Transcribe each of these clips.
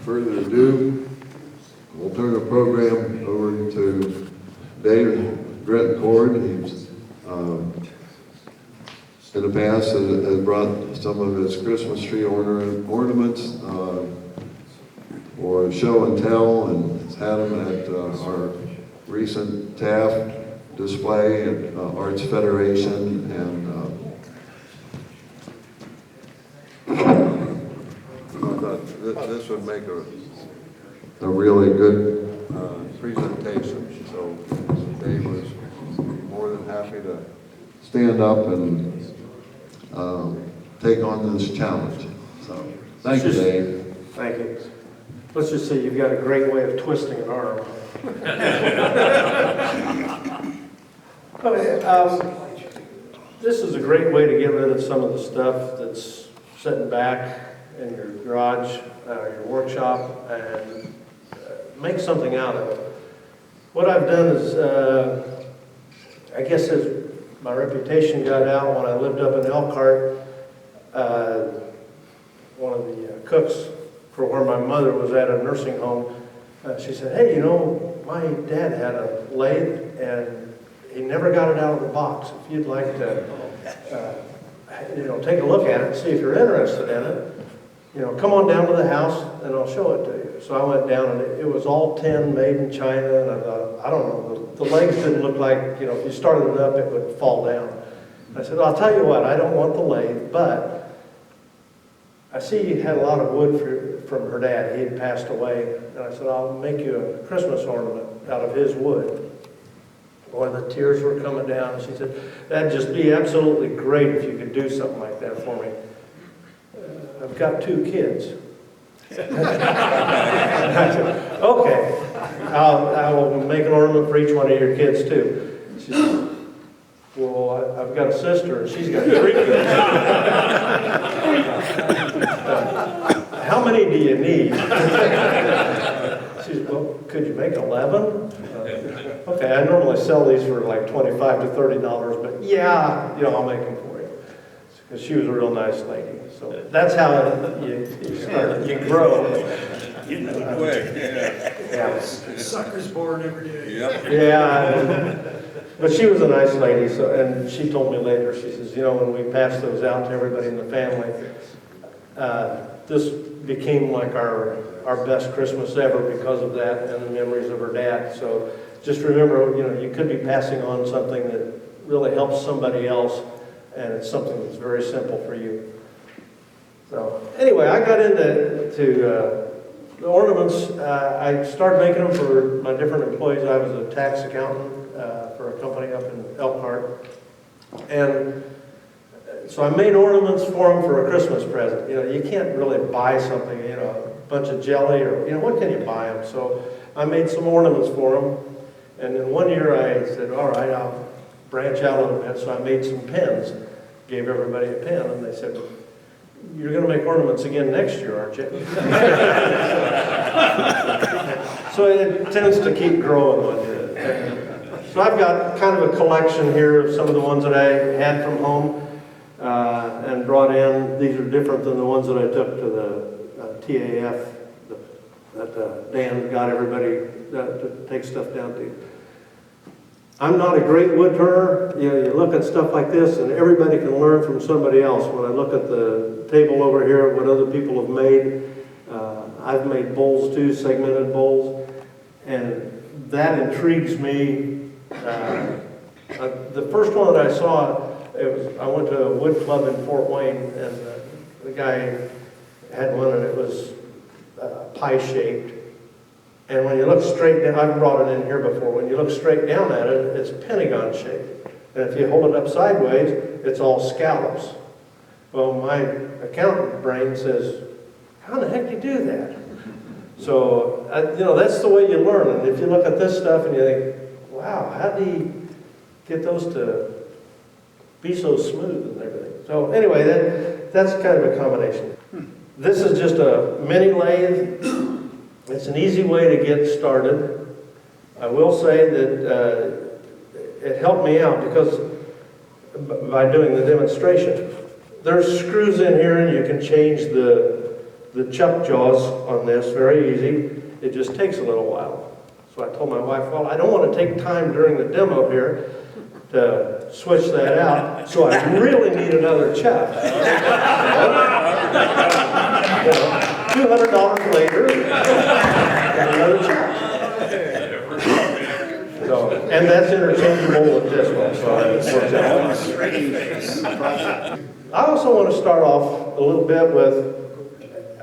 further ado, we'll turn the program over to Dave Gretencord. He's in the past has brought some of his Christmas tree ornaments for show and tell, and has had them at our recent Taft display at Arts Federation, and I thought this would make a really good presentation. So Dave was more than happy to stand up and take on this challenge. So thank you, Dave. Thank you. Let's just say you've got a great way of twisting an arm. Okay, this is a great way to get rid of some of the stuff that's sitting back in your garage, your workshop, and make something out of it. What I've done is, I guess as my reputation got out when I lived up in Elkhart, one of the cooks for where my mother was at a nursing home, she said, "Hey, you know, my dad had a lathe and he never got it out of the box. If you'd like to, take a look at it and see if you're interested in it, come on down to the house and I'll show it to you." So I went down and it was all tin, made in China, and I thought, I don't know, the legs didn't look like, if you started it up, it would fall down. I said, "I'll tell you what, I don't want the lathe, but I see you had a lot of wood from her dad. He had passed away." And I said, "I'll make you a Christmas ornament out of his wood." Boy, the tears were coming down. She said, "That'd just be absolutely great if you could do something like that for me. I've got 2 kids." I said, "Okay, I will make an ornament for each one of your kids too." She said, "Well, I've got a sister and she's got 3 kids." "How many do you need?" She said, "Well, could you make 11? Okay, I normally sell these for like $25 to $30, but yeah, I'll make them for you." Because she was a real nice lady. So that's how you start, you grow. You know, quick. Yeah. Sucker's born every day. Yep. Yeah. But she was a nice lady, and she told me later, she says, when we passed those out to everybody in the family, this became like our best Christmas ever because of that and the memories of her dad. So just remember, you could be passing on something that really helps somebody else, and it's something that's very simple for you. So anyway, I got into the ornaments. I started making them for my different employees. I was a tax accountant for a company up in Elkhart, and so I made ornaments for them for a Christmas present. You can't really buy something, a bunch of jelly or, what can you buy them? So I made some ornaments for them. And then one year I said, all right, I'll branch out a little bit. So I made some pens, gave everybody a pen, and they said, "You're going to make ornaments again next year, aren't you?" So it tends to keep growing with you. So I've got kind of a collection here of some of the ones that I had from home and brought in. These are different than the ones that I took to the TAF that Dan got everybody to take stuff down to. I'm not a great wood turner. You look at stuff like this, and everybody can learn from somebody else. When I look at the table over here, what other people have made, I've made bowls too, segmented bowls, and that intrigues me. The first one that I saw, I went to a wood club in Fort Wayne, and the guy had one, and it was pie-shaped. And when you look straight down, I've brought it in here before, when you look straight down at it, it's pentagon shaped. And if you hold it up sideways, it's all scallops. Well, my accountant brain says, how in the heck do you do that? So, that's the way you learn. And if you look at this stuff and you think, wow, how do you get those to be so smooth and everything? So anyway, that's kind of a combination. This is just a mini lathe. It's an easy way to get started. I will say that it helped me out because by doing the demonstration. There's screws in here and you can change the the chuck jaws on this, very easy. It just takes a little while. So I told my wife, well, I don't want to take time during the demo here to switch that out, so I really need another chuck. You know, $200 later, got another chuck. So, and that's interchangeable with this one, so it works out. I also want to start off a little bit with,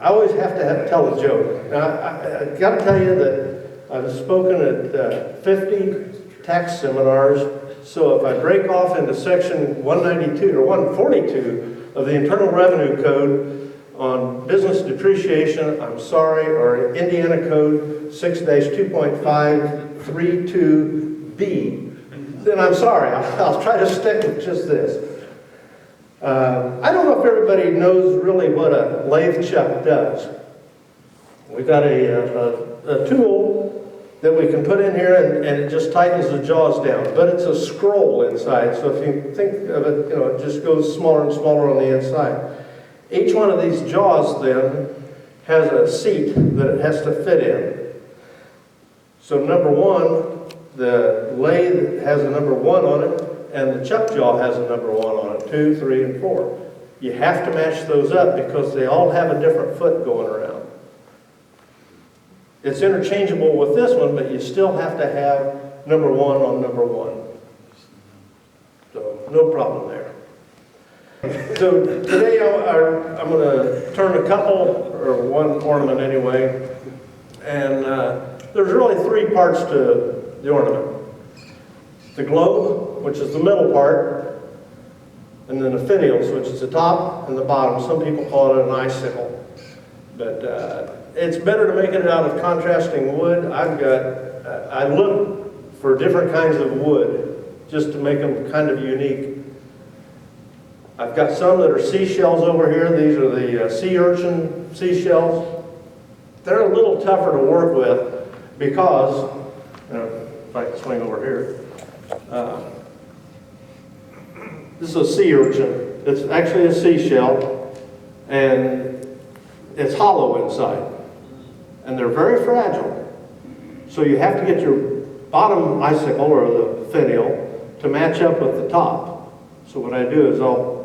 I always have to tell a joke. Now, I got to tell you that I've spoken at 50 tax seminars, so if I break off into section 192 or 142 of the Internal Revenue Code on business depreciation, I'm sorry, or Indiana Code 6-2.532B, then I'm sorry. I'll try to stick with just this. I don't know if everybody knows really what a lathe chuck does. We've got a tool that we can put in here and it just tightens the jaws down, but it's a scroll inside, so if you think of it, you know, it just goes smaller and smaller on the inside. Each one of these jaws then has a seat that it has to fit in. So number one, the lathe has a number 1 on it, and the chuck jaw has a number 1 on it, 2, 3, and 4. You have to match those up because they all have a different foot going around. It's interchangeable with this one, but you still have to have number 1 on number 1. So no problem there. So today I'm going to turn a couple, or one ornament anyway, and there's really 3 parts to the ornament. The globe, which is the middle part, and then the finials, which is the top and the bottom. Some people call it an icicle. But it's better to make it out of contrasting wood. I look for different kinds of wood just to make them kind of unique. I've got some that are seashells over here. These are the sea urchin seashells. They're a little tougher to work with because, if I can swing over here, this is a sea urchin. It's actually a seashell, and it's hollow inside. And they're very fragile. So you have to get your bottom icicle, or the finial, to match up with the top. So what I do is I'll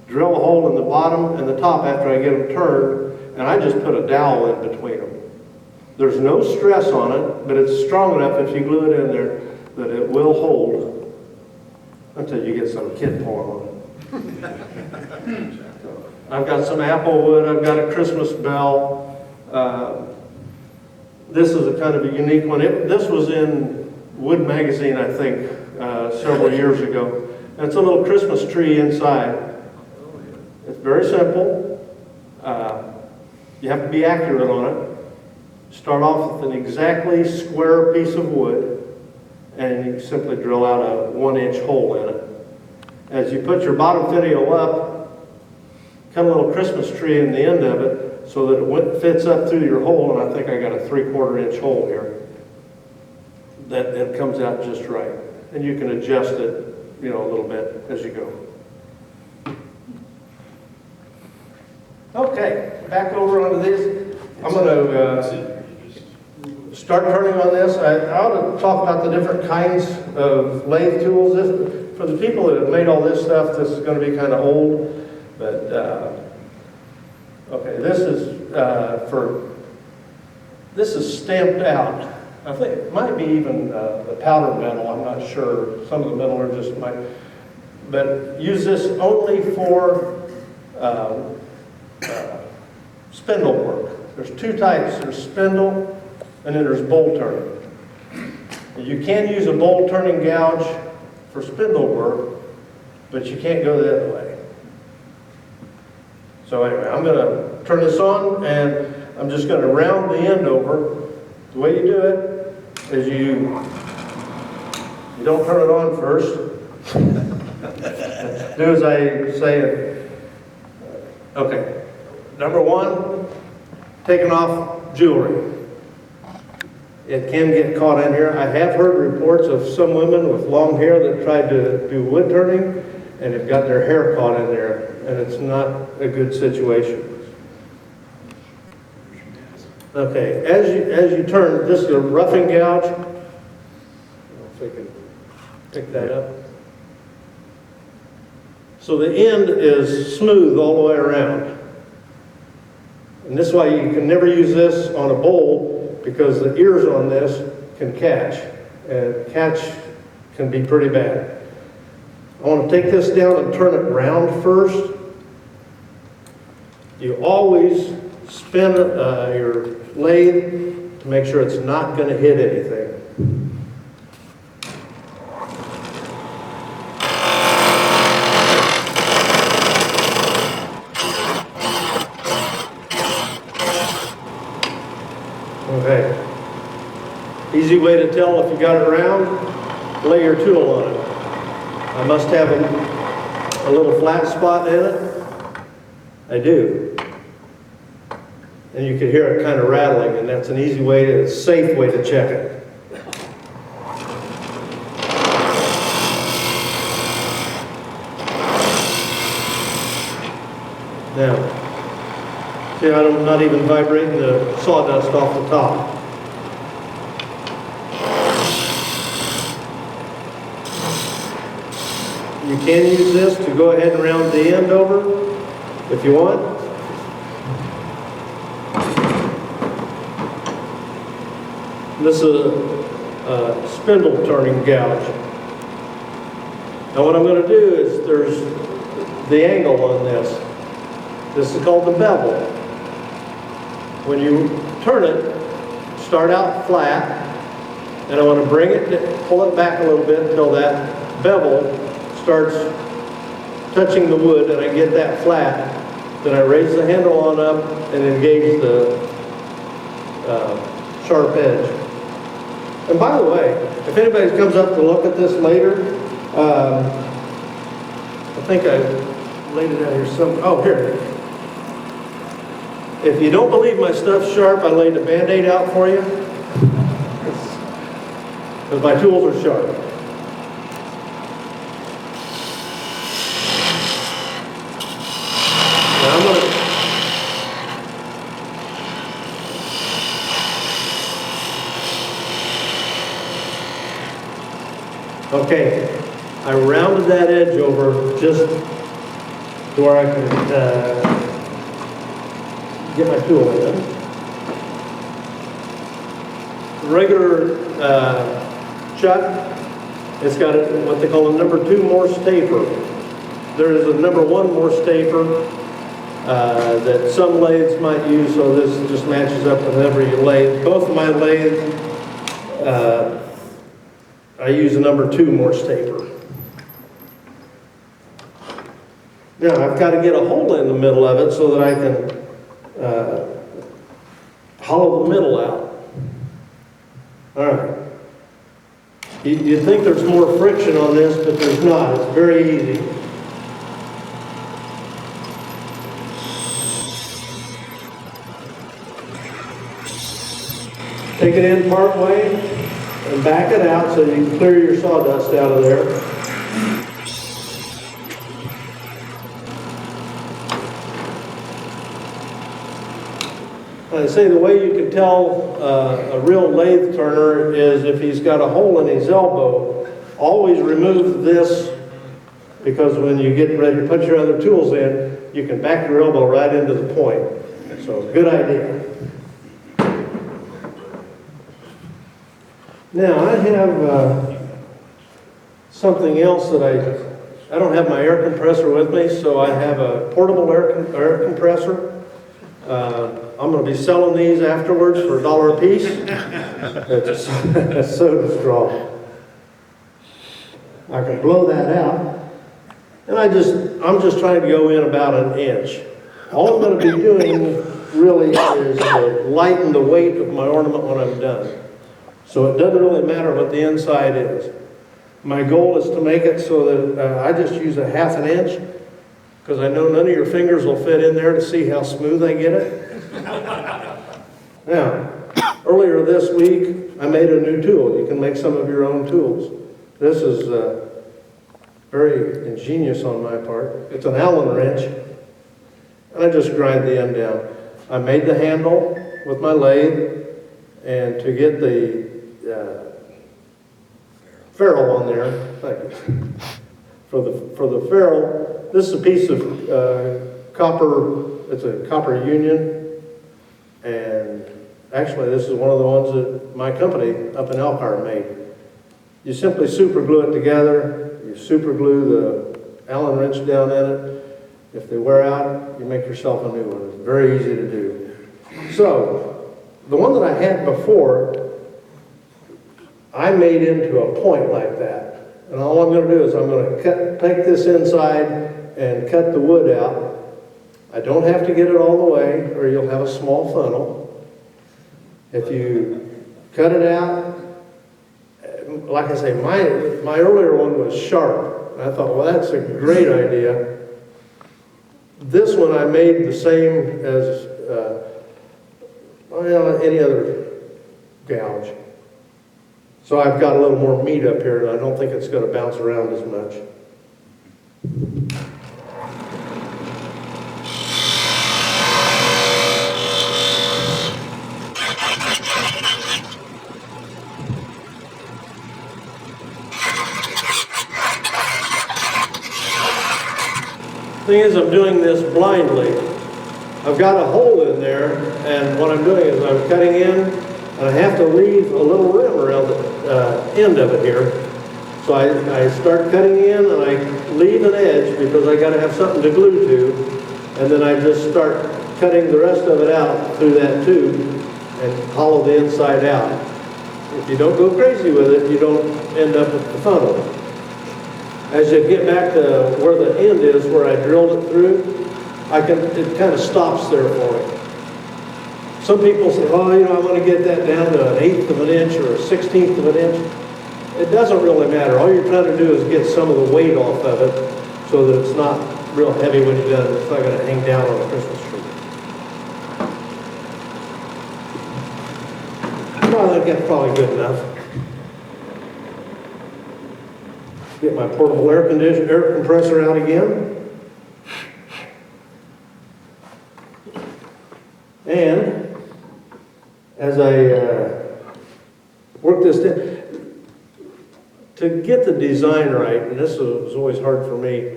drill a hole in the bottom and the top after I get them turned, and I just put a dowel in between them. There's no stress on it, but it's strong enough if you glue it in there that it will hold until you get some kid pulling on it. I've got some apple wood, I've got a Christmas bell. This is a kind of a unique one. This was in Wood Magazine, I think, several years ago. And it's a little Christmas tree inside. It's very simple. You have to be accurate on it. Start off with an exactly square piece of wood, and you simply drill out a 1-inch hole in it. As you put your bottom finial up, cut a little Christmas tree in the end of it so that it fits up through your hole, and I think I got a 3/4 inch hole here. That it comes out just right. And you can adjust it, a little bit as you go. Okay, back over onto this. I'm going to start turning on this. I ought to talk about the different kinds of lathe tools. For the people that have made all this stuff, this is going to be kind of old. But, okay, this is stamped out. I think it might be even the powder metal, I'm not sure. Some of the metal are just but use this only for spindle work. There's 2 types. There's spindle, and then there's bolt turning. You can use a bolt turning gouge for spindle work, but you can't go the other way. So anyway, I'm going to turn this on, and I'm just going to round the end over. The way you do it is you don't turn it on first. Do as I say it. Okay. Number 1, taking off jewelry. It can get caught in here. I have heard reports of some women with long hair that tried to do wood turning and have got their hair caught in there, and it's not a good situation. Okay, as you turn, this is a roughing gouge. I don't know if we can pick that up. So the end is smooth all the way around. And this is why you can never use this on a bowl, because the ears on this can catch. And catch can be pretty bad. I want to take this down and turn it round first. You always spin your lathe to make sure it's not going to hit anything. Okay. Easy way to tell if you got it round, lay your tool on it. I must have a little flat spot in it. I do. And you can hear it kind of rattling, and that's an easy way, a safe way to check it. Now, see, I'm not even vibrating the sawdust off the top. You can use this to go ahead and round the end over if you want. This is a spindle turning gouge. Now what I'm going to do is, there's the angle on this. This is called the bevel. When you turn it, start out flat, and I want to bring it, pull it back a little bit until that bevel starts touching the wood, and I get that flat. Then I raise the handle on up and engage the sharp edge. And by the way, if anybody comes up to look at this later, I think I laid it out here some. Oh, here. If you don't believe my stuff's sharp, I laid a Band-Aid out for you, because my tools are sharp. Now I'm going to okay, I rounded that edge over just to where I can get my tool in. Regular chuck, it's got what they call a number 2 Morse taper. There is a number 1 Morse taper that some lathes might use, so this just matches up with every lathe. Both of my lathes, I use a number 2 Morse taper. Now I've got to get a hole in the middle of it so that I can hollow the middle out. All right. You'd think there's more friction on this, but there's not. It's very easy. Take it in part way and back it out so you can clear your sawdust out of there. I say the way you can tell a real lathe turner is if he's got a hole in his elbow, always remove this, because when you get ready to put your other tools in, you can back your elbow right into the point. So, good idea. Now, I have something else that I don't have my air compressor with me, so I have a portable air compressor. I'm going to be selling these afterwards for $1 a piece. It's a soda straw. I can blow that out. And I'm just trying to go in about an inch. All I'm going to be doing really is to lighten the weight of my ornament when I'm done. So it doesn't really matter what the inside is. My goal is to make it so that I just use a ½ an inch, because I know none of your fingers will fit in there to see how smooth I get it. Now, earlier this week, I made a new tool. You can make some of your own tools. This is very ingenious on my part. It's an Allen wrench, and I just grind the end down. I made the handle, with my lathe, and to get the ferrule on there, thank you. For the ferrule, this is a piece of copper, it's a copper union, and actually this is one of the ones that my company up in Elkhart made. You simply super glue it together, you super glue the Allen wrench down in it. If they wear out, you make yourself a new one. It's very easy to do. So, the one that I had before, I made into a point like that. And all I'm going to do is I'm going to take this inside and cut the wood out. I don't have to get it all the way, or you'll have a small funnel. If you cut it out, like I say, my earlier one was sharp. And I thought, well, that's a great idea. This one I made the same as any other gouge. So I've got a little more meat up here, and I don't think it's going to bounce around as much. Thing is, I'm doing this blindly. I've got a hole in there, and what I'm doing is I'm cutting in, and I have to leave a little rim around the end of it here. So I start cutting in, and I leave an edge because I got to have something to glue to, and then I just start cutting the rest of it out through that tube and hollow the inside out. If you don't go crazy with it, you don't end up with the funnel. As you get back to where the end is, where I drilled it through, it kind of stops there for me. Some people say, oh, I want to get that down to 1/8 of an inch or 1/16 of an inch. It doesn't really matter. All you're trying to do is get some of the weight off of it so that it's not real heavy when you're done. It's not going to hang down on a Christmas tree. Well, I think that's probably good enough. Get my portable air compressor out again. And as I work this down, to get the design right, and this was always hard for me,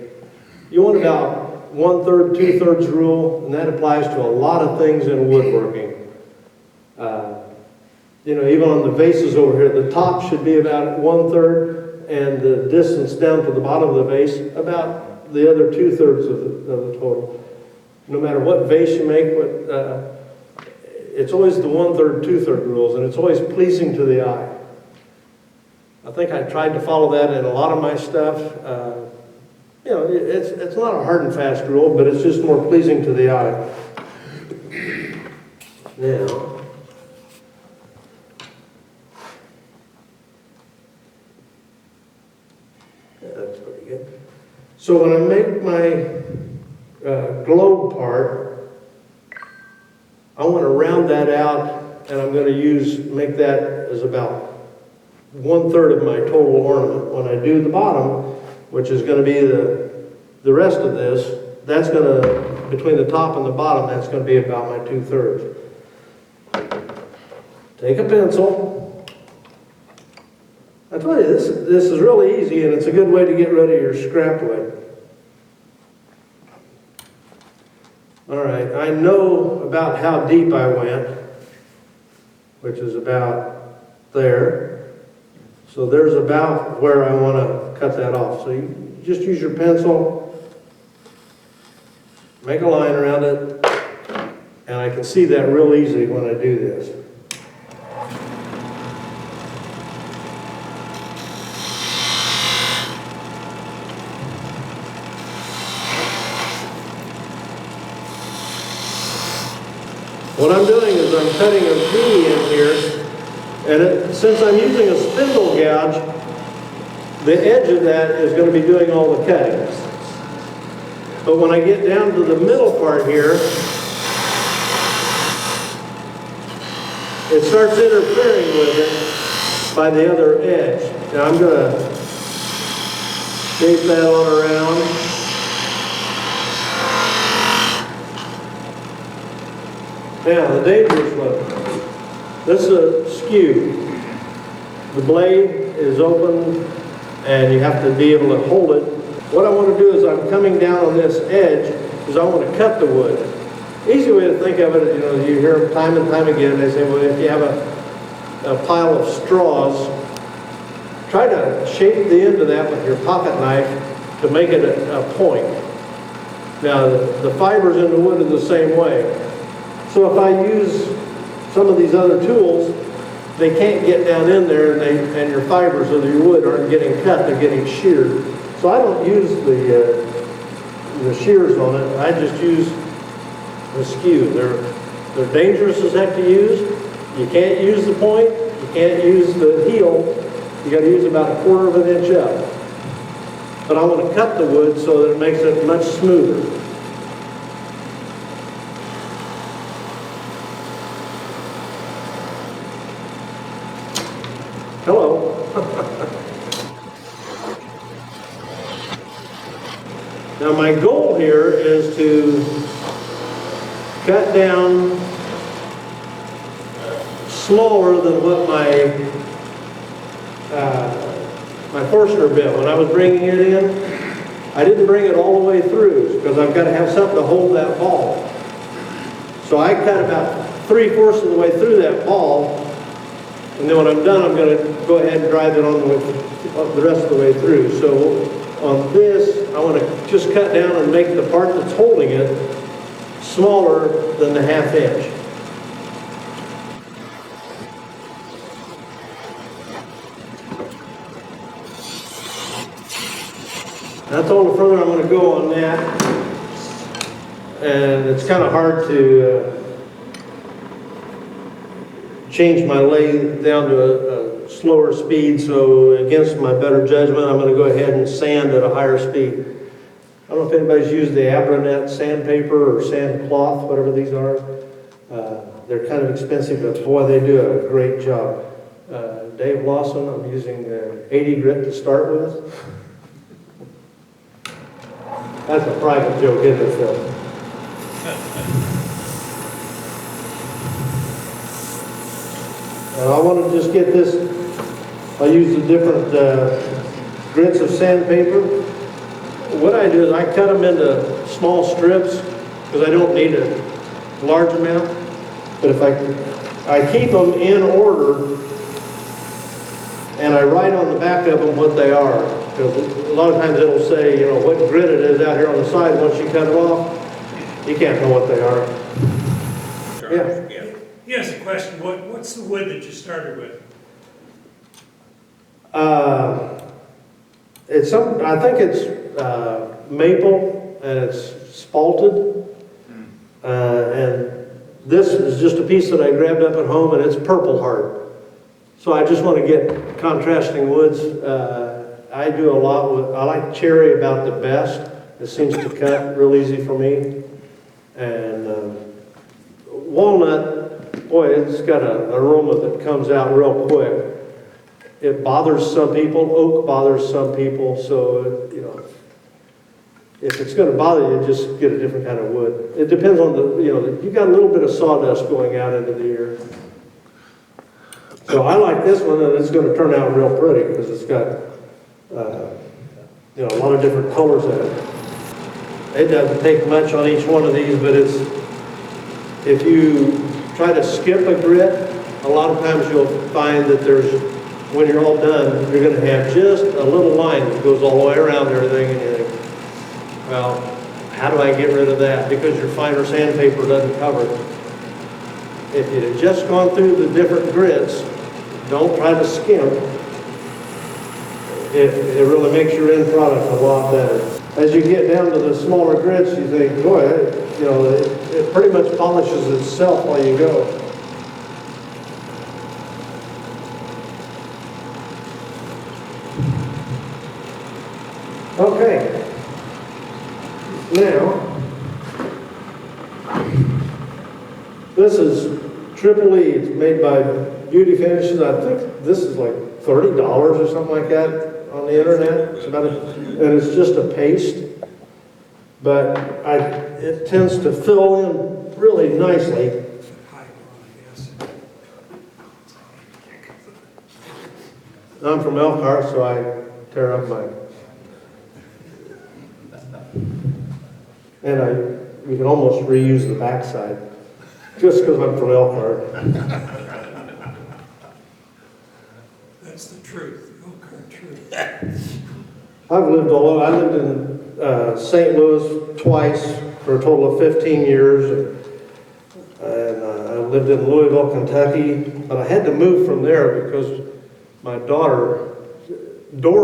you want about 1/3, 2/3 rule, and that applies to a lot of things in woodworking. Even on the vases over here, the top should be about 1/3, and the distance down to the bottom of the vase about the other 2/3 of the total. No matter what vase you make, it's always the 1/3, 2/3 rules, and it's always pleasing to the eye. I think I tried to follow that in a lot of my stuff. It's not a hard and fast rule, but it's just more pleasing to the eye. Now, that's pretty good. So when I make my globe part, I want to round that out, and I'm going to make that as about 1/3 of my total ornament. When I do the bottom, which is going to be the rest of this, that's going to, between the top and the bottom, that's going to be about my 2/3. Take a pencil. I tell you, this is really easy, and it's a good way to get rid of your scrap wood. All right, I know about how deep I went, which is about there. So there's about where I want to cut that off. So you just use your pencil, make a line around it, and I can see that real easy when I do this. What I'm doing is I'm cutting a V in here, and since I'm using a spindle gouge, the edge of that is going to be doing all the cutting. But when I get down to the middle part here, it starts interfering with it by the other edge. Now I'm going to shape that on around. Now, the dangerous one. This is a skew. The blade is open and you have to be able to hold it. What I want to do is I'm coming down on this edge because I want to cut the wood. Easy way to think of it, you know, you hear them time and time again, they say, well, if you have a pile of straws, try to shape the end of that with your pocket knife to make it a point. Now, the fibers in the wood are the same way. So if I use some of these other tools, they can't get down in there and your fibers of your wood aren't getting cut, they're getting sheared. So I don't use the shears on it, I just use the skew. They're dangerous as heck to use. You can't use the point, you can't use the heel, you got to use about 1/4 of an inch up. But I want to cut the wood so that it makes it much smoother. Hello. Now my goal here is to cut down smaller than what my Forstner bit. When I was bringing it in, I didn't bring it all the way through because I've got to have something to hold that ball. So I cut about 3/4 of the way through that ball, and then when I'm done, I'm going to go ahead and drive it on the rest of the way through. So on this, I want to just cut down and make the part that's holding it smaller than the 1/2 inch. That's all the further I'm going to go on that. And it's kind of hard to change my lathe down to a slower speed, so against my better judgment, I'm going to go ahead and sand at a higher speed. I don't know if anybody's used the Abranet sandpaper or sand cloth, whatever these are. They're kind of expensive, but boy, they do a great job. Dave Lawson, I'm using 80 grit to start with. That's a private joke, isn't it, Phil? I want to just get this, I use the different grits of sandpaper. What I do is I cut them into small strips because I don't need a large amount. But if I keep them in order and I write on the back of them what they are. Because a lot of times it'll say, you know, what grit it is out here on the side. Once you cut it off, you can't know what they are. Yeah. Yes, a question. What's the wood that you started with? I think it's maple and it's spalted. And this is just a piece that I grabbed up at home and it's purple heart. So I just want to get contrasting woods. I do a lot with, I like cherry about the best. It seems to cut real easy for me. And walnut, boy, it's got an aroma that comes out real quick. It bothers some people. Oak bothers some people. So, you know, if it's going to bother you, just get a different kind of wood. It depends on the, you know, you got a little bit of sawdust going out into the air. So I like this one, and it's going to turn out real pretty because it's got, you know, a lot of different colors in it. It doesn't take much on each one of these, but it's, if you try to skip a grit, a lot of times you'll find that there's, when you're all done, you're going to have just a little line that goes all the way around everything, and you think, well, how do I get rid of that? Because your finer sandpaper doesn't cover it. If you'd have just gone through the different grits, don't try to skimp. It really makes your end product a lot better. As you get down to the smaller grits, you think, boy, you know, it pretty much polishes itself while you go. Okay. Now, this is Triple E. It's made by Beauty Finishes. I think this is like $30 or something like that on the internet. It's about and it's just a paste, but it tends to fill in really nicely. I'm from Elkhart, so I tear up my... And you can almost reuse the backside, just because I'm from Elkhart. That's the truth, the Elkhart truth. I lived in St. Louis twice for a total of 15 years. And I lived in Louisville, Kentucky, but I had to move from there because my door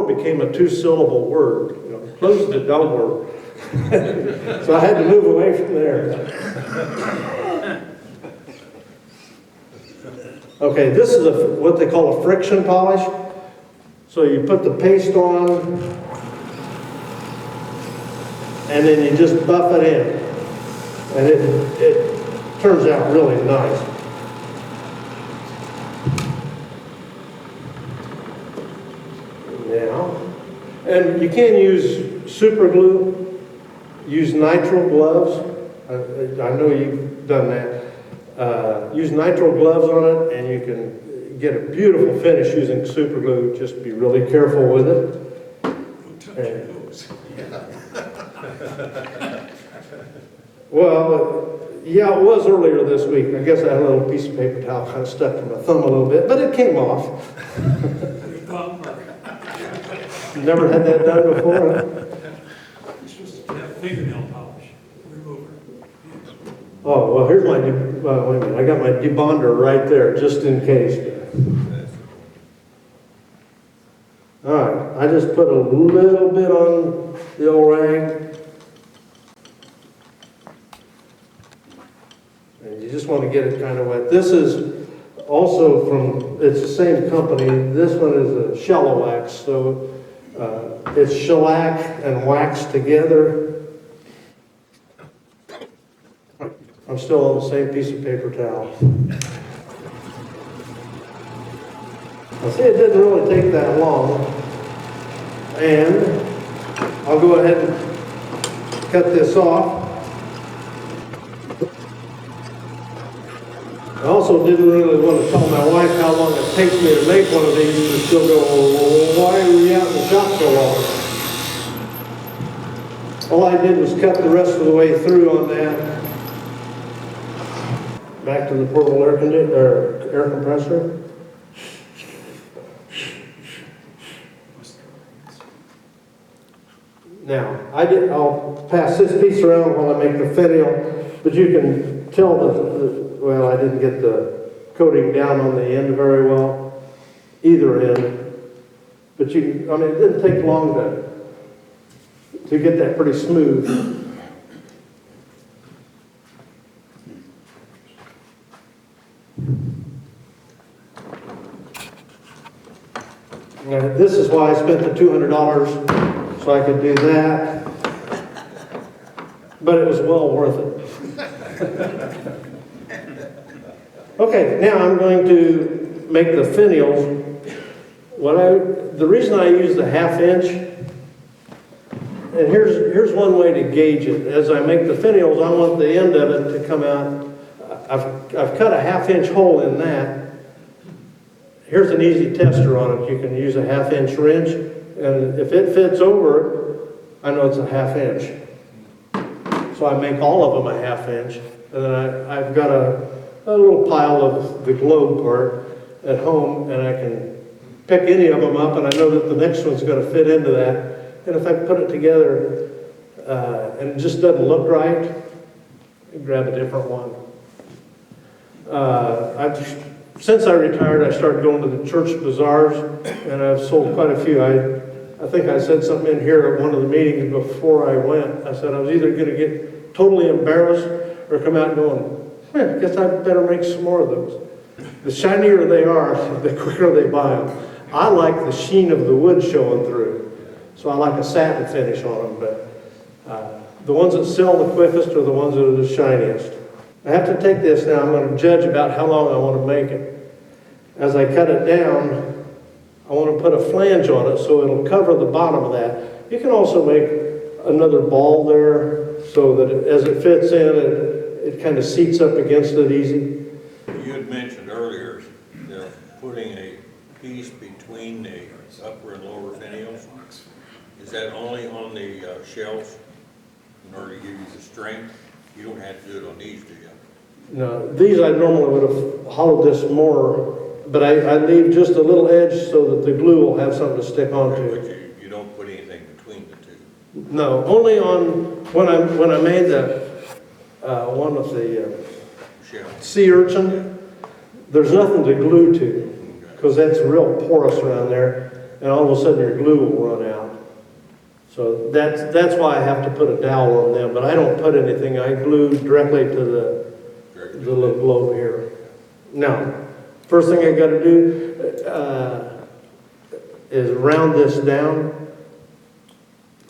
became a two-syllable word. You know, close the door. So I had to move away from there. Okay, this is what they call a friction polish. So you put the paste on, and then you just buff it in. And it turns out really nice. Now, and you can use super glue, use nitrile gloves. I know you've done that. Use nitrile gloves on it, and you can get a beautiful finish using super glue. Just be really careful with it. Don't touch your nose. Well, yeah, it was earlier this week. I guess I had a little piece of paper towel kind of stuck to my thumb a little bit, but it came off. Your thumb or Never had that done before, huh? you're supposed to have fingernail polish remover. Oh, well, here's my, wait a minute, I got my debonder right there, just in case. All right, I just put a little bit on the old rag. And you just want to get it kind of wet. This is also from, it's the same company. This one is a shallow wax, so it's shellac and wax together. I'm still on the same piece of paper towel. I see it didn't really take that long. And I'll go ahead and cut this off. I also didn't really want to tell my wife how long it takes me to make one of these, and she'll go, well, why are we out in the shop so long? All I did was cut the rest of the way through on that. Back to the portable air compressor. Now, I'll pass this piece around while I make the finial, but you can tell well, I didn't get the coating down on the end very well, either end. But it didn't take long to get that pretty smooth. Now, this is why I spent the $200, so I could do that. But it was well worth it. Okay, now I'm going to make the finials. The reason I use the 1/2 inch, and here's one way to gauge it. As I make the finials, I want the end of it to come out. I've cut a 1/2 inch hole in that. Here's an easy tester on it. You can use a 1/2 inch wrench, and if it fits over, I know it's a 1/2 inch. So I make all of them a 1/2 inch, and then I've got a little pile of the globe part at home, and I can pick any of them up, and I know that the next one's going to fit into that. And if I put it together and it just doesn't look right, I grab a different one. Since I retired, I started going to the church bazaars, and I've sold quite a few. I think I said something in here at one of the meetings before I went. I said I was either going to get totally embarrassed or come out going, I guess I better make some more of those. The shinier they are, the quicker they buy them. I like the sheen of the wood showing through, so I like a satin finish on them, but the ones that sell the quickest are the ones that are the shiniest. I have to take this now. I'm going to judge about how long I want to make it. As I cut it down, I want to put a flange on it so it'll cover the bottom of that. You can also make another ball there so that as it fits in, it kind of seats up against it easy. You had mentioned earlier, putting a piece between between the upper and lower finials? Is that only on the shelves in order to give you the strength? You don't have to do it on these, do you? No, these I normally would have hollowed this more, but I leave just a little edge so that the glue will have something to stick But onto. you don't put anything between the two? No, only on, when I made the, one of the Shelves? sea urchin, there's nothing to glue to, because that's real porous around there, and all of a sudden your glue will run out. So that's why I have to put a dowel on them, but I don't put anything, I glue directly to the little globe here. Now, first thing I gotta do is round this down.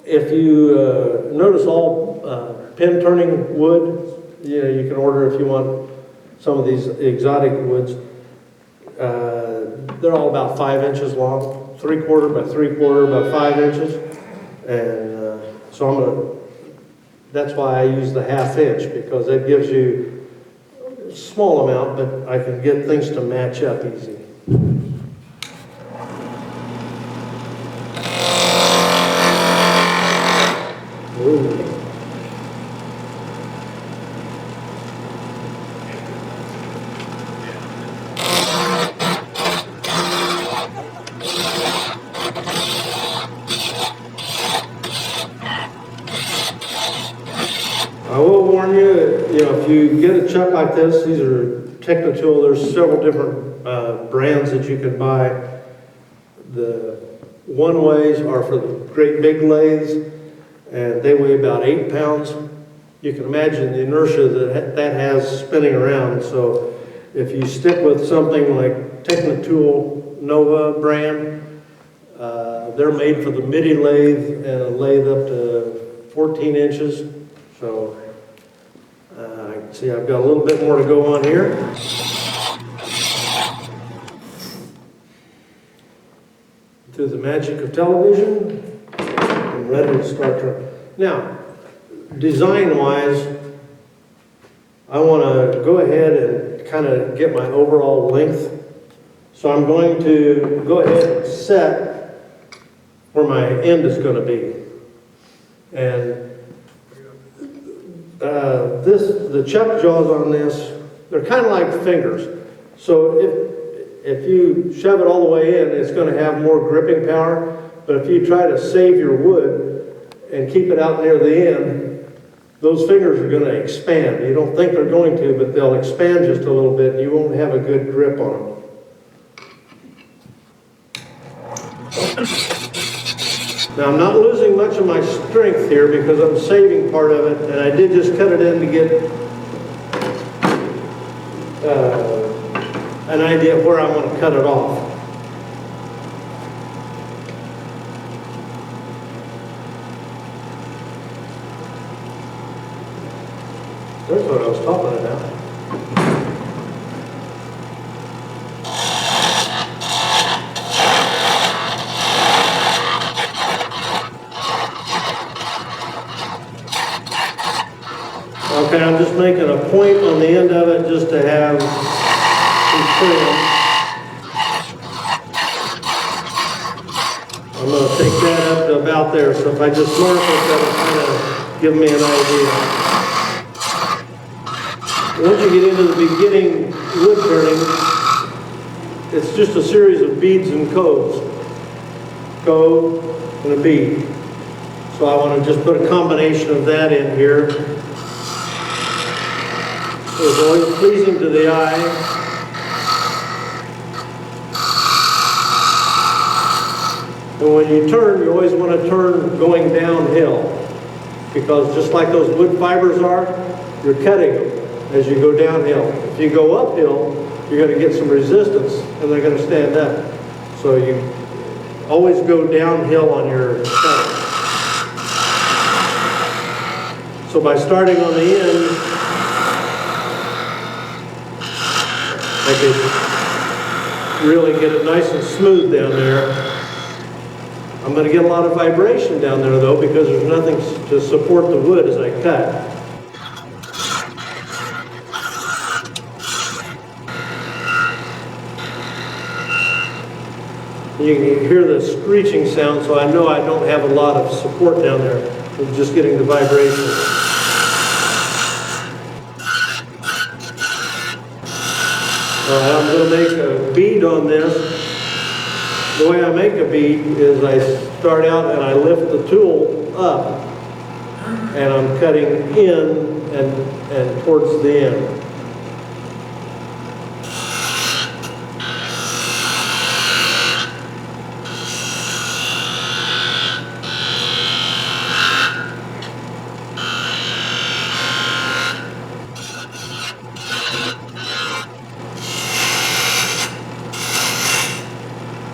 If you notice all pin turning wood, you can order if you want some of these exotic woods. They're all about 5 inches long, 3/4 by 3/4 by 5 inches. And so that's why I use the 1/2 inch, because it gives you a small amount, but I can get things to match up easy. Ooh. I will warn you, if you get a chuck like this, these are Technotool, there's several different brands that you can buy. The one-ways are for the great big lathes, and they weigh about 8 pounds. You can imagine the inertia that has spinning around, so if you stick with something like Technotool Nova brand, they're made for the midi lathe and a lathe up to 14 inches. So, I can see I've got a little bit more to go on here. Through the magic of television, I'm ready to start turning. Now, design-wise, I want to go ahead and kind of get my overall length. So I'm going to go ahead and set where my end is going to be. And the chuck jaws on this, they're kind of like fingers. So if you shove it all the way in, it's going to have more gripping power. But if you try to save your wood and keep it out near the end, those fingers are going to expand. You don't think they're going to, but they'll expand just a little bit, and you won't have a good grip on them. Now, I'm not losing much of my strength here because I'm saving part of it, and I did just cut it in to get an idea of where I want to cut it off. That's what I was talking about. Okay, I'm just making a point on the end of it just to have some trim. I'm going to take that up to about there, so if I just mark it, that'll kind of give me an idea. Once you get into the beginning wood turning, it's just a series of beads and coves. Cove and a bead. So I want to just put a combination of that in here. It's always pleasing to the eye. And when you turn, you always want to turn going downhill, because just like those wood fibers are, you're cutting them as you go downhill. If you go uphill, you're going to get some resistance and they're going to stand up. So you always go downhill on your cutting. So by starting on the end, I could really get it nice and smooth down there. I'm going to get a lot of vibration down there though, because there's nothing to support the wood as I cut. You can hear the screeching sound, so I know I don't have a lot of support down there. I'm just getting the vibration. All right, I'm going to make a bead on this. The way I make a bead is I start out and I lift the tool up, and I'm cutting in and towards the end.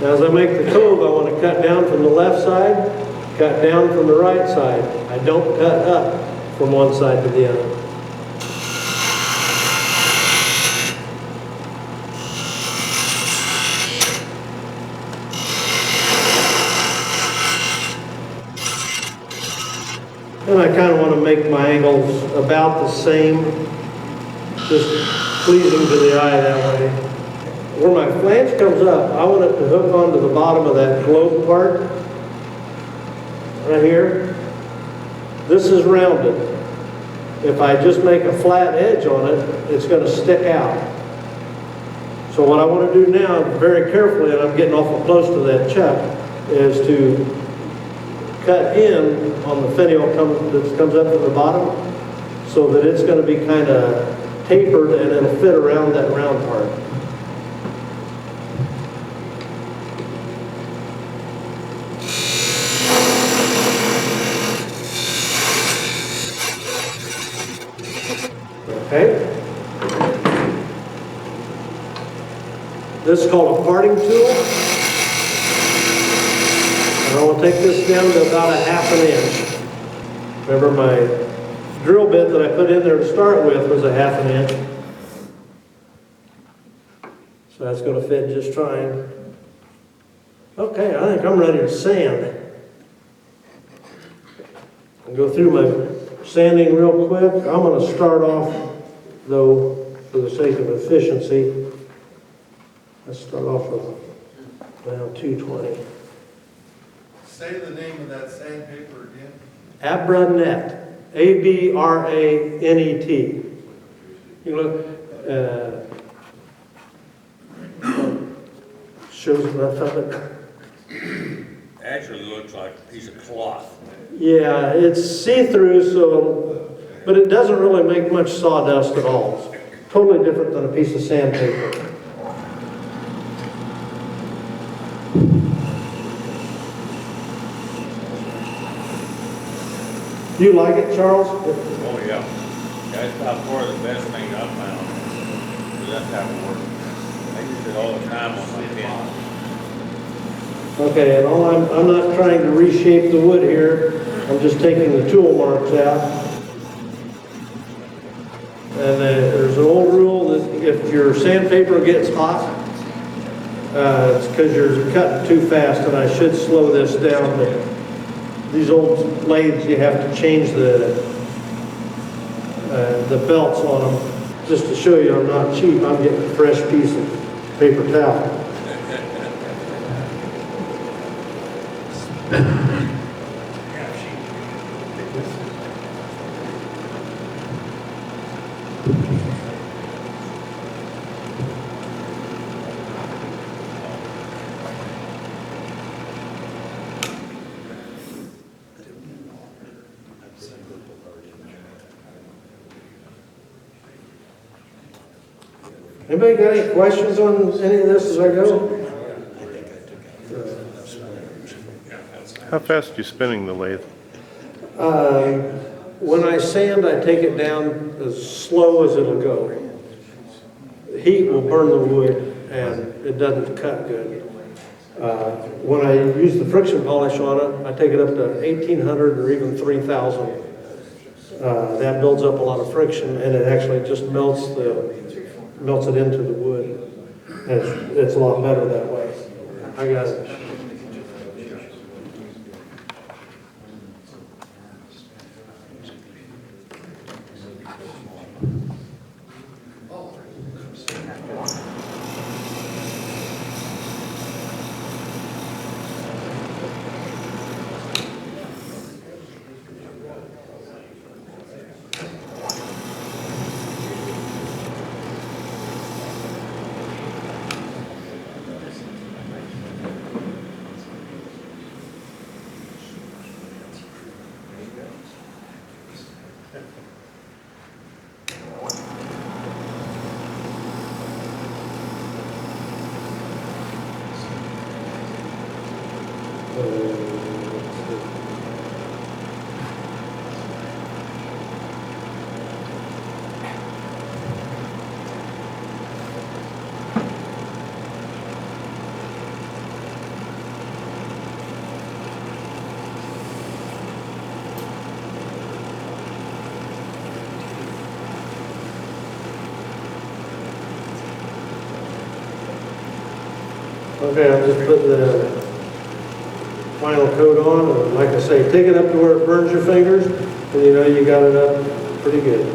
Now as I make the cove, I want to cut down from the left side, cut down from the right side. I don't cut up from one side to the other. And I kind of want to make my angles about the same, just pleasing to the eye that way. Where my flange comes up, I want it to hook onto the bottom of that globe part, right here. This is rounded. If I just make a flat edge on it, it's going to stick out. So what I want to do now, very carefully, and I'm getting awful close to that chuck, is to cut in on the finial that comes up from the bottom, so that it's going to be kind of tapered and it'll fit around that round part. Okay. This is called a parting tool. And I will take this down to about a 1/2 inch. Remember, my drill bit that I put in there to start with was a 1/2 inch. So that's going to fit just fine. Okay, I think I'm ready to sand. I'll go through my sanding real quick. I'm going to start off, though, for the sake of efficiency, let's start off with around 220. Say the name of that sandpaper again. Abranet. A-B-R-A-N-E-T. You look, shows enough of it. Actually looks like a piece of cloth. Yeah, it's see-through, so, but it doesn't really make much sawdust at all. It's totally different than a piece of sandpaper. You like it, Charles? Oh, yeah. That's by far the best thing I've found. 'Cause that's how it works. I use it all the time on my pen. Okay, and I'm not trying to reshape the wood here. I'm just taking the tool marks out. And there's an old rule that if your sandpaper gets hot, it's because you're cutting too fast, and I should slow this down. But these old lathes, you have to change the belts on them. Just to show you I'm not cheap, I'm getting a fresh piece of paper towel. Anybody got any questions on any of this as I go? How fast are you spinning the lathe? When I sand, I take it down as slow as it'll go. Heat will burn the wood, and it doesn't cut good. When I use the friction polish on it, I take it up to 1,800 or even 3,000. That builds up a lot of friction, and it actually just melts it into the wood. And it's a lot better that way. I got it. Okay, I'll just put the final coat on, and like I say, take it up to where it burns your fingers, and you know you got it up pretty good.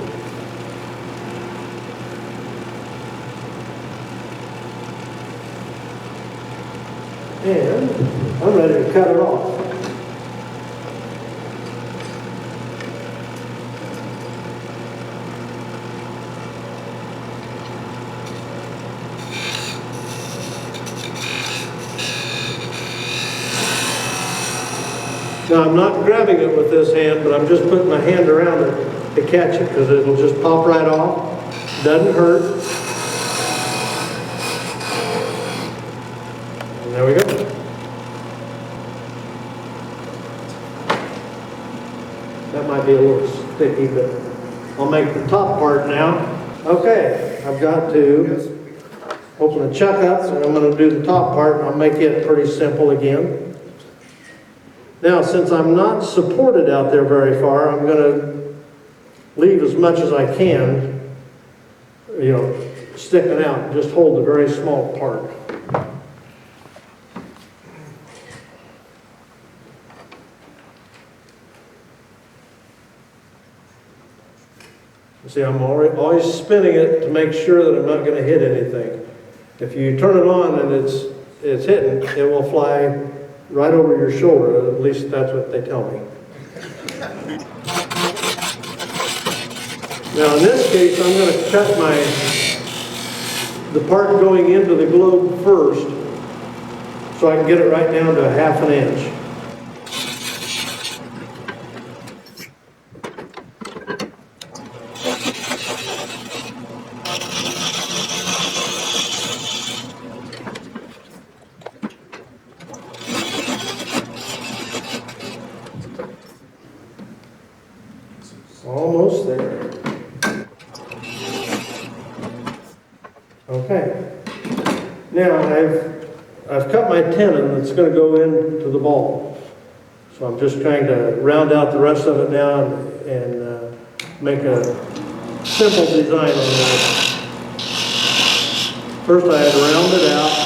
And I'm ready to cut it off. Now, I'm not grabbing it with this hand, but I'm just putting my hand around it to catch it, because it'll just pop right off. Doesn't hurt. And there we go. That might be a little sticky, but I'll make the top part now. Okay, I've got to open the chuck up, and I'm going to do the top part, and I'll make it pretty simple again. Now, since I'm not supported out there very far, I'm going to leave as much as I can, you know, sticking out. Just hold a very small part. See, I'm always spinning it to make sure that I'm not going to hit anything. If you turn it on and it's hitting, it will fly right over your shoulder. At least that's what they tell me. Now in this case, I'm going to cut the part going into the globe first, so I can get it right down to 1/2 inch. Almost there. Okay. Now I've cut my tenon that's going to go into the ball. So I'm just trying to round out the rest of it now and make a simple design on this. First I had to round it out.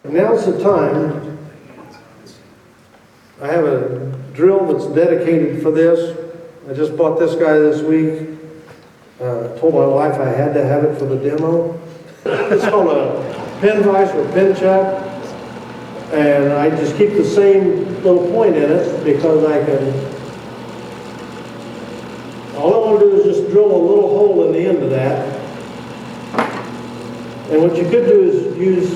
Now's the time. I have a drill that's dedicated for this. I just bought this guy this week. Told my wife I had to have it for the demo. It's called a pin vise or pin chuck. And I just keep the same little point in it because I can, all I want to do is just drill a little hole in the end of that. And what you could do is use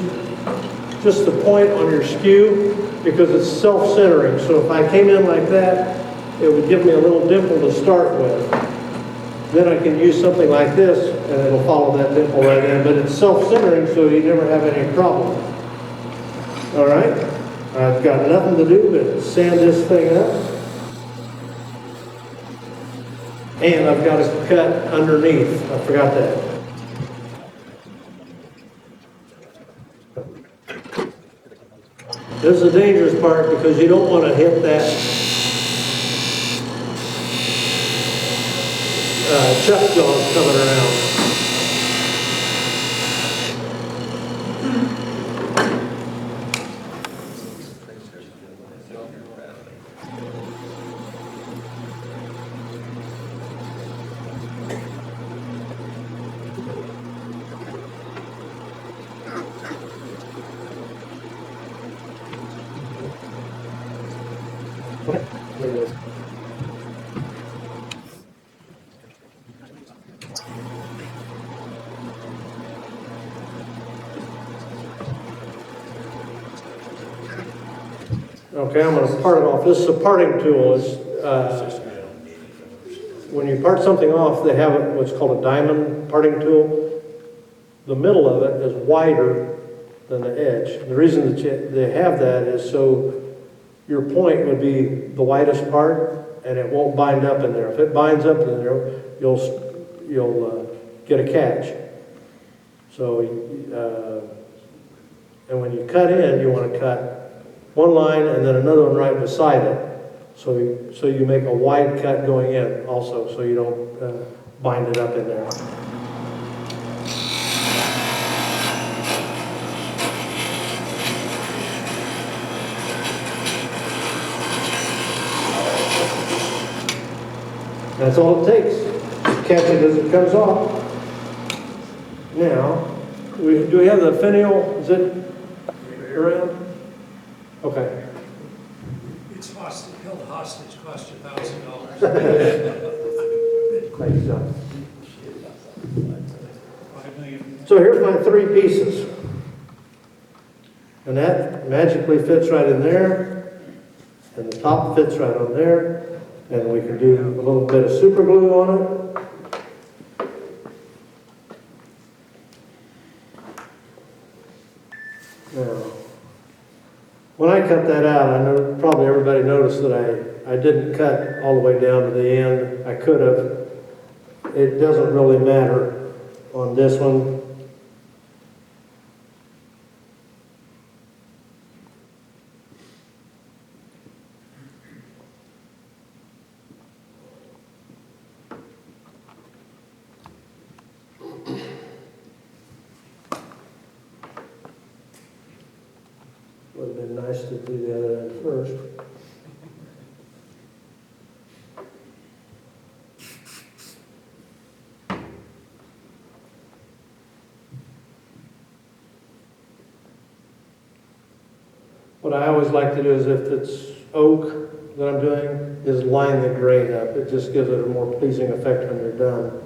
just the point on your skew, because it's self-centering. So if I came in like that, it would give me a little dimple to start with. Then I can use something like this, and it'll follow that dimple right in. But it's self-centering, so you never have any problem. All right? I've got nothing to do but sand this thing up. And I've got to cut underneath. I forgot that. This is the dangerous part because you don't want to hit that chuck jaws coming around. Okay, I'm going to part it off. This is a parting tool. When you part something off, they have what's called a diamond parting tool. The middle of it is wider than the edge. The reason that they have that is so your point would be the widest part, and it won't bind up in there. If it binds up in there, you'll get a catch. So, and when you cut in, you want to cut one line and then another one right beside it. So you make a wide cut going in also, so you don't bind it up in there. That's all it takes. Just catch it as it comes off. Now, do we have the finial? Is it around? Okay. It's hostage, held hostage, cost you $1,000. Thanks, John. $5 million. So here's my 3 pieces. And that magically fits right in there. And the top fits right on there. And we can do a little bit of super glue on it. Now, when I cut that out, I know probably everybody noticed that I didn't cut all the way down to the end. I could have. It doesn't really matter on this one. Would have been nice to do the other end first. What I always like to do is if it's oak that I'm doing, is line the grain up. It just gives it a more pleasing effect when you're done.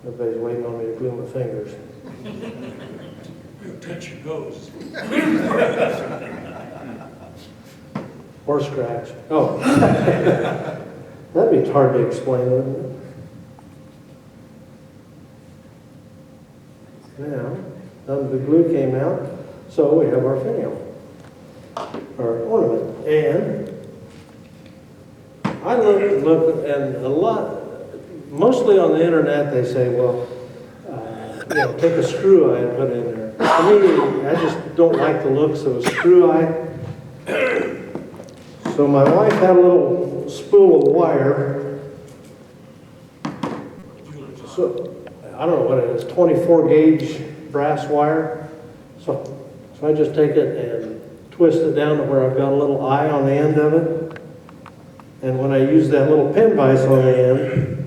Everybody's waiting on me to glue my fingers. Your attention goes. Or scratch. Oh. That'd be hard to explain, wouldn't it? Now, none of the glue came out, so we have our finial, our ornament. And I look, and a lot, mostly on the internet, they say, well, take a screw eye and put it in there. For me, I just don't like the looks of a screw eye. So my wife had a little spool of wire. So, I don't know what it is, 24 gauge brass wire. So I just take it and twist it down to where I've got a little eye on the end of it. And when I use that little pin vise on the end,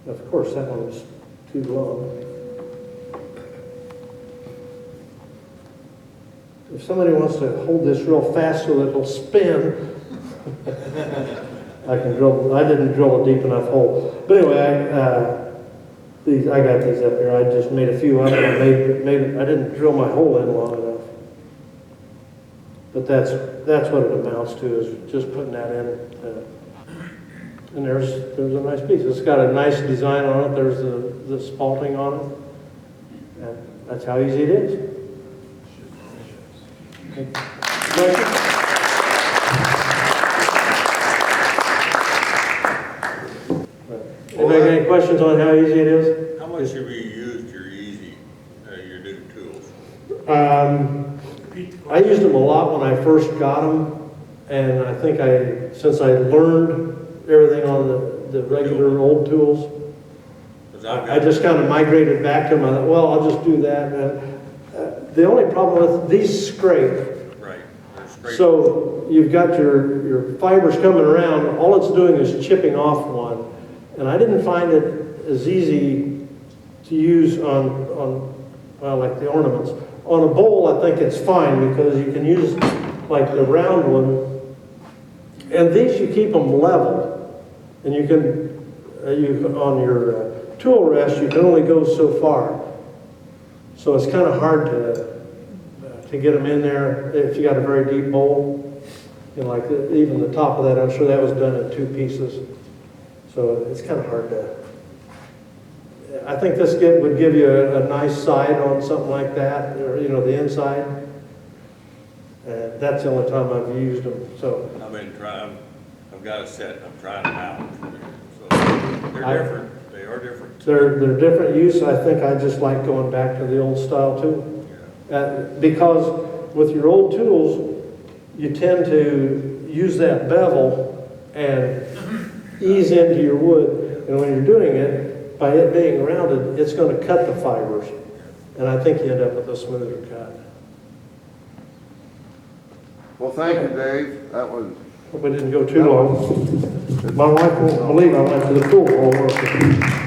of course that one was too long. If somebody wants to hold this real fast so that it'll spin, I can drill. I didn't drill a deep enough hole. But anyway, I got these up here. I just made a few of them. I didn't drill my hole in long enough. But that's what it amounts to, is just putting that in. And there's a nice piece. It's got a nice design on it. There's the spalting on it. And that's how easy it is. Anybody got any questions on how easy it is? How much have you used your your new tools? I used them a lot when I first got them, and I think since I learned everything on the regular old tools, I just kind of migrated back to them. I thought, well, I'll just do that. The only problem with these scrape. Right. So you've got your fibers coming around. All it's doing is chipping off one. And I didn't find it as easy to use on like the ornaments. On a bowl, I think it's fine because you can use like the round one. And these, you keep them level. And you can, on your tool rest, you can only go so far. So it's kind of hard to get them in there if you got a very deep bowl. And like even the top of that, I'm sure that was done in 2 pieces. So it's kind of hard to, I think this would give you a nice side on something like that, or the inside. And that's the only time I've used them, so. I've been trying, I've got a set, I'm trying them out. So They're different, they are different. They're different use. I think I just like going back to the old style too. Because with your old tools, you tend to use that bevel and ease into your wood. And when you're doing it, by it being rounded, it's going to cut the fibers. And I think you end up with a smoother cut. Well, thank you, Dave. That was, Hope I didn't go too long. My wife won't believe I went to the pool all over.